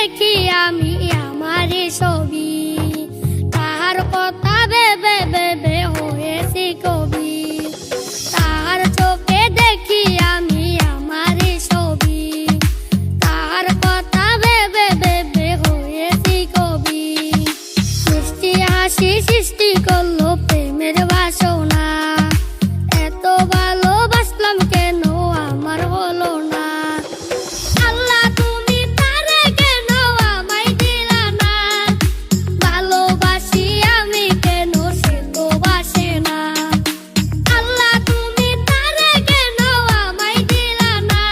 দেখি আমি আমারই ছবি, তাহার কথা ভেবে ভেবে হয়েছি কবি। তাহার চোখে দেখি আমি আমারই ছবি, তাহার কথা ভেবে ভেবে হয়েছি কবি। মিষ্টি হাসি সৃষ্টি করলো প্রেমের বাসনা, এত ভালোবাসলাম কেন আমার হলো না। আল্লাহ তুমি তারে কেন আমায় দিলা না, ভালোবাসি আমি কেন সে তো বাসে না। আল্লাহ তুমি তারে কেন আমায় দিলা না,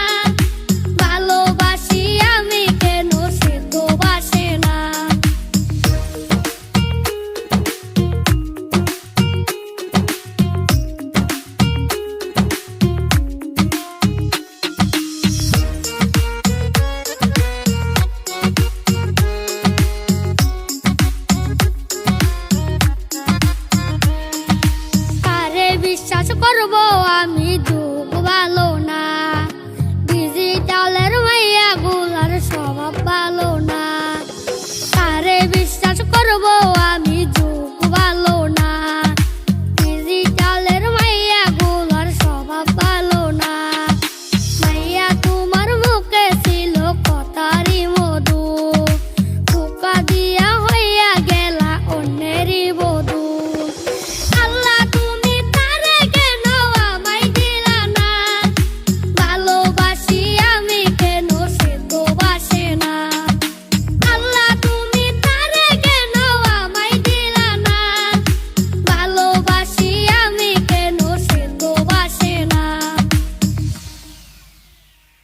ভালোবাসি আমি কেন সে তো বাসে না। কারে বিশ্বাস করব আমি, যুগ ভালো না, ডিজিটালের মাইয়া গুলার স্বভাব ভালো না। কারে বিশ্বাস করব